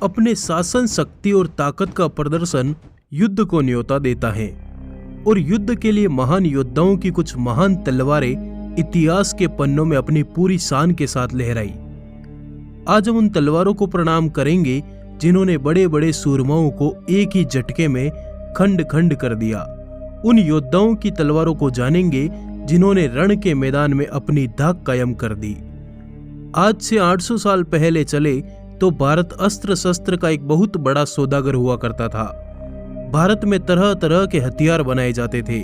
अपने शासन शक्ति और ताकत का प्रदर्शन युद्ध को न्योता देता है और युद्ध के लिए महान योद्धाओं की कुछ महान तलवारें इतिहास के पन्नों में अपनी पूरी शान के साथ लहराई। आज हम उन तलवारों को प्रणाम करेंगे जिन्होंने बड़े बड़े सूरमाओं को एक ही झटके में खंड खंड कर दिया। उन योद्धाओं की तलवारों को जानेंगे जिन्होंने रण के मैदान में अपनी धाक कायम कर दी। आज से 800 साल पहले चले तो भारत अस्त्र शस्त्र का एक बहुत बड़ा सौदागर हुआ करता था। भारत में तरह तरह के हथियार बनाए जाते थे।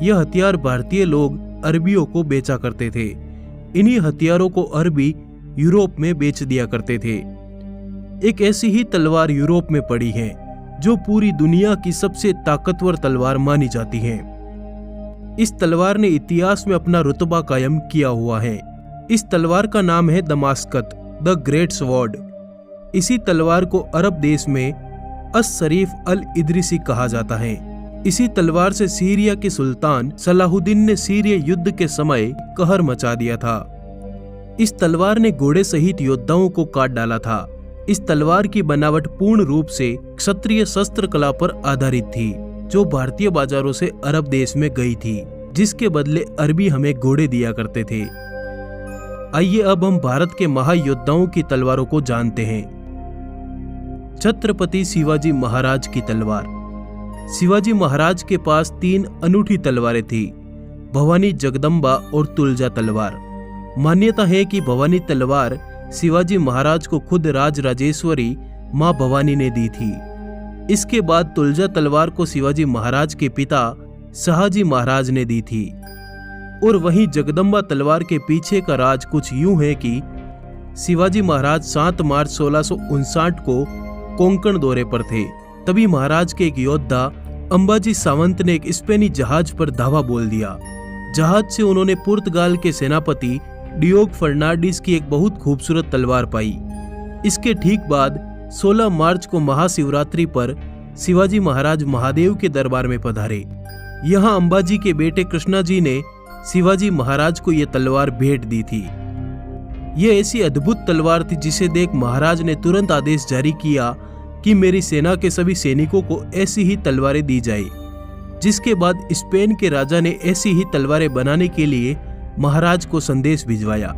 यह हथियार भारतीय लोग अरबियों को बेचा करते थे। इन्हीं हथियारों को अरबी यूरोप में बेच दिया करते थे। एक ऐसी ही तलवार यूरोप में पड़ी है जो पूरी दुनिया की सबसे ताकतवर तलवार मानी जाती है। इस तलवार ने इतिहास में अपना रुतबा कायम किया हुआ है। इस तलवार का नाम है दमास्कत, द ग्रेट स्वॉर्ड। इसी तलवार को अरब देश में अस-शरीफ अल-इदरिसी कहा जाता है। इसी तलवार से सीरिया के सुल्तान सलाहुद्दीन ने सीरिया युद्ध के समय कहर मचा दिया था। इस तलवार ने घोड़े सहित योद्धाओं को काट डाला था। इस तलवार की बनावट पूर्ण रूप से क्षत्रिय शस्त्र कला पर आधारित थी जो भारतीय बाजारों से अरब देश में गई थी, जिसके बदले अरबी हमें घोड़े दिया करते थे। आइए अब हम भारत के महायोद्धाओं की तलवारों को जानते हैं। छत्रपति शिवाजी महाराज की तलवार। शिवाजी महाराज के पास 3 अनूठी तलवारें थी, भवानी, जगदम्बा और तुलजा तलवार। मान्यता है कि भवानी तलवार शिवाजी महाराज को खुद राजराजेश्वरी मां भवानी ने दी थी। इसके बाद तुलजा तलवार को शिवाजी महाराज के पिता शहाजी महाराज ने दी थी। और वहीं जगदम्बा तलवार के पीछे का राज कुछ यूं है कि शिवाजी महाराज 7 मार्च 1659 को कोंकण दौरे पर थे। तभी महाराज के एक योद्धा अंबाजी सावंत ने एक स्पेनी जहाज पर धावा बोल दिया। जहाज से उन्होंने पुर्तगाल के सेनापति डियोग फर्नांडिस की एक बहुत खूबसूरत तलवार पाई। इसके ठीक बाद 16 मार्च को महाशिवरात्रि पर शिवाजी महाराज महादेव के दरबार में पधारे। यहाँ अंबाजी के बेटे कृष्णा जी ने शिवाजी महाराज को यह तलवार भेंट दी थी। यह ऐसी अद्भुत तलवार थी जिसे देख महाराज ने तुरंत आदेश जारी किया कि मेरी सेना के सभी सैनिकों को ऐसी ही तलवारें दी जाए। जिसके बाद स्पेन के राजा ने ऐसी ही तलवारें बनाने के लिए महाराज को संदेश भिजवाया।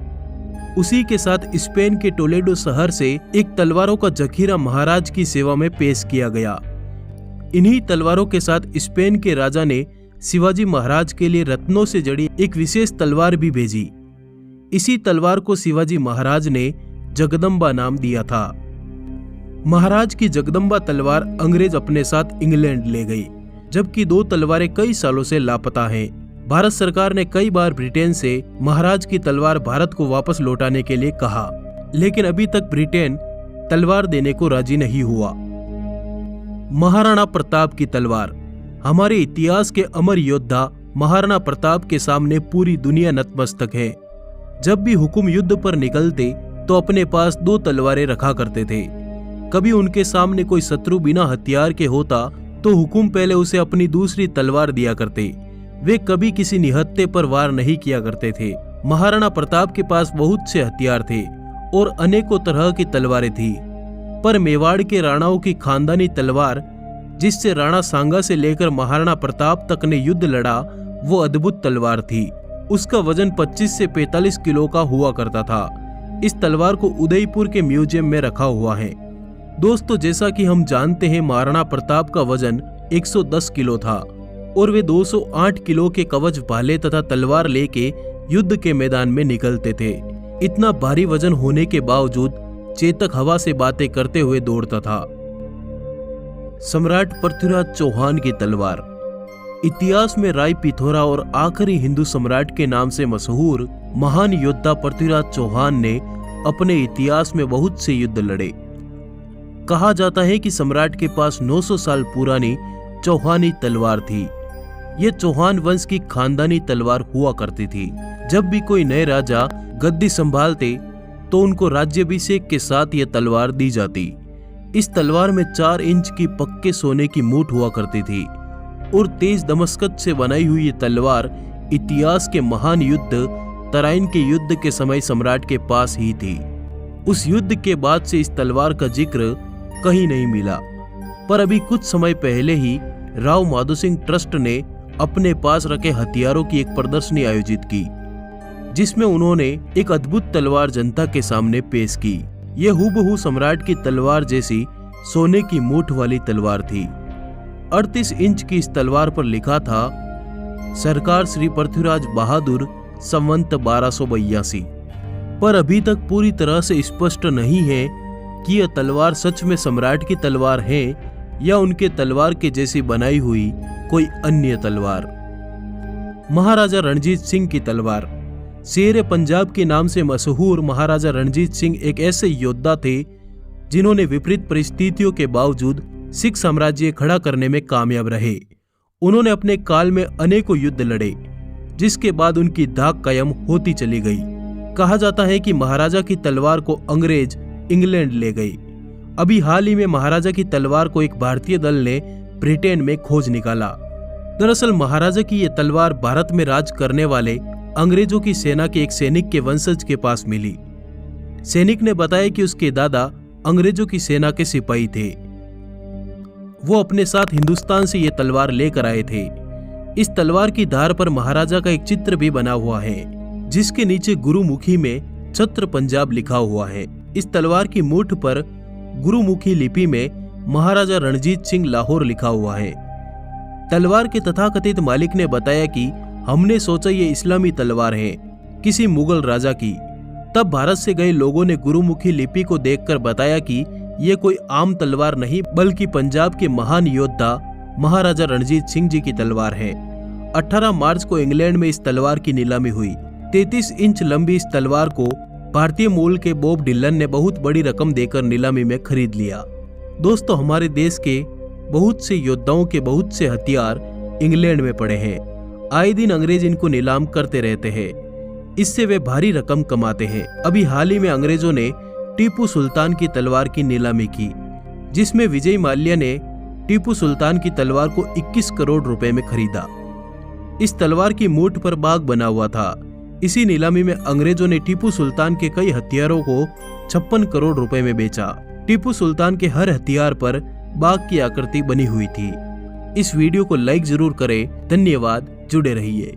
उसी के साथ स्पेन के टोलेडो शहर से एक तलवारों का जखीरा महाराज की सेवा में पेश किया गया। इन्हीं तलवारों के साथ स्पेन के राजा ने शिवाजी महाराज के लिए रत्नों से जड़ी एक विशेष तलवार भी भेजी। इसी तलवार को शिवाजी महाराज ने जगदम्बा नाम दिया था। महाराज की जगदम्बा तलवार अंग्रेज अपने साथ इंग्लैंड ले गई, जबकि 2 तलवारें कई सालों से लापता हैं। भारत सरकार ने कई बार ब्रिटेन से महाराज की तलवार भारत को वापस लौटाने के लिए कहा, लेकिन अभी तक ब्रिटेन तलवार देने को राजी नहीं हुआ। महाराणा प्रताप की तलवार। हमारे इतिहास के अमर योद्धा महाराणा प्रताप के सामने पूरी दुनिया नतमस्तक है। जब भी हुकुम युद्ध पर निकलते तो अपने पास 2 तलवारें रखा करते थे। कभी उनके सामने कोई शत्रु बिना हथियार के होता तो हुकुम पहले उसे अपनी दूसरी तलवार दिया करते। वे कभी किसी निहत्थे पर वार नहीं किया करते थे। महाराणा प्रताप के पास बहुत से हथियार थे और अनेकों तरह की तलवारें थी, पर मेवाड़ के राणाओं की खानदानी तलवार जिससे राणा सांगा से लेकर महाराणा प्रताप तक ने युद्ध लड़ा, वो अद्भुत तलवार थी। उसका वजन 25 से 45 किलो का हुआ करता था। इस तलवार को उदयपुर के म्यूजियम में रखा हुआ है। दोस्तों, जैसा कि हम जानते हैं महाराणा प्रताप का वजन 110 किलो था और वे 208 किलो के कवच भाले तथा तलवार लेके युद्ध के मैदान में निकलते थे। इतना भारी वजन होने के बावजूद चेतक हवा से बातें करते हुए दौड़ता था। सम्राट पृथ्वीराज चौहान की तलवार। इतिहास में राय पिथौरा और आखिरी हिंदू सम्राट के नाम से मशहूर महान योद्धा पृथ्वीराज चौहान ने अपने इतिहास में बहुत से युद्ध लड़े। कहा जाता है कि सम्राट के पास 900 साल पुरानी चौहानी तलवार थी। यह चौहान वंश की खानदानी तलवार हुआ करती थी। जब भी कोई नए राजा गद्दी संभालते तो उनको राज्याभिषेक के साथ यह तलवार दी जाती। इस तलवार में 4 इंच की पक्के सोने की मूठ हुआ करती थी और तेज दमस्कत से बनाई हुई ये तलवार इतिहास के महान युद्ध तराइन के युद्ध के समय सम्राट के पास ही थी। उस युद्ध के बाद से इस तलवार का जिक्र कहीं नहीं मिला। पर अभी कुछ समय पहले ही राव माधो सिंह ट्रस्ट ने अपने पास रखे हथियारों की एक प्रदर्शनी आयोजित की, जिसमें उन्होंने एक अद्भुत तलवार जनता के सामने पेश की। यह हूबहू सम्राट की तलवार जैसी सोने की मूठ वाली तलवार थी। 38 इंच की इस तलवार पर लिखा था सरकार श्री पृथ्वीराज बहादुर संवंत 1282। पर अभी तक पूरी तरह से स्पष्ट नहीं है कि यह तलवार सच में सम्राट की तलवार है या उनके तलवार के जैसी बनाई हुई कोई अन्य तलवार। महाराजा रणजीत सिंह की तलवार। शेर पंजाब के नाम से मशहूर महाराजा रणजीत सिंह एक ऐसे योद्धा थे जिन्होंने विपरीत परिस्थितियों के बावजूद सिख साम्राज्य खड़ा करने में कामयाब रहे। उन्होंने अपने काल में अनेकों युद्ध लड़े, जिसके बाद उनकी धाक कायम होती चली गई। कहा जाता है कि महाराजा की तलवार को अंग्रेज इंग्लैंड ले गए। अभी हाल ही में महाराजा की तलवार को एक भारतीय दल ने ब्रिटेन में खोज निकाला। दरअसल महाराजा की ये तलवार भारत में राज करने वाले अंग्रेजों की सेना के एक सैनिक के वंशज के पास मिली। सैनिक ने बताया कि उसके दादा अंग्रेजों की सेना के सिपाही थे। वो अपने साथ हिंदुस्तान से ये तलवार लेकर आए थे। इस तलवार की धार पर महाराजा का एक चित्र भी बना हुआ है, जिसके नीचे गुरुमुखी में छत्र पंजाब लिखा हुआ है। इस तलवार की मूठ पर गुरुमुखी लिपि में महाराजा रणजीत सिंह लाहौर लिखा हुआ है। तलवार के तथाकथित मालिक ने बताया कि हमने सोचा ये इस्लामी तलवार है, किसी मुगल राजा की। तब भारत से गए लोगों ने गुरुमुखी लिपि को देखकर बताया कि ये कोई आम तलवार नहीं बल्कि पंजाब के महान योद्धा महाराजा रणजीत सिंह जी की तलवार है। 18 मार्च को इंग्लैंड में इस तलवार की नीलामी हुई। 33 इंच लंबी इस तलवार को भारतीय मूल के बॉब डिलन ने बहुत बड़ी रकम देकर नीलामी में खरीद लिया। दोस्तों, हमारे देश के बहुत से योद्धाओं के बहुत से हथियार इंग्लैंड में पड़े हैं। आए दिन अंग्रेज इनको नीलाम करते रहते हैं, इससे वे भारी रकम कमाते हैं। अभी हाल ही में अंग्रेजों ने टीपू सुल्तान की तलवार की नीलामी की, जिसमें विजय माल्या ने टीपू सुल्तान की तलवार को 21 करोड़ रुपए में खरीदा। इस तलवार की मूठ पर बाग बना हुआ था। इसी नीलामी में अंग्रेजों ने टीपू सुल्तान के कई हथियारों को 56 करोड़ रुपए में बेचा। टीपू सुल्तान के हर हथियार पर बाग की आकृति बनी हुई थी। इस वीडियो को लाइक जरूर करें। धन्यवाद, जुड़े रहिए।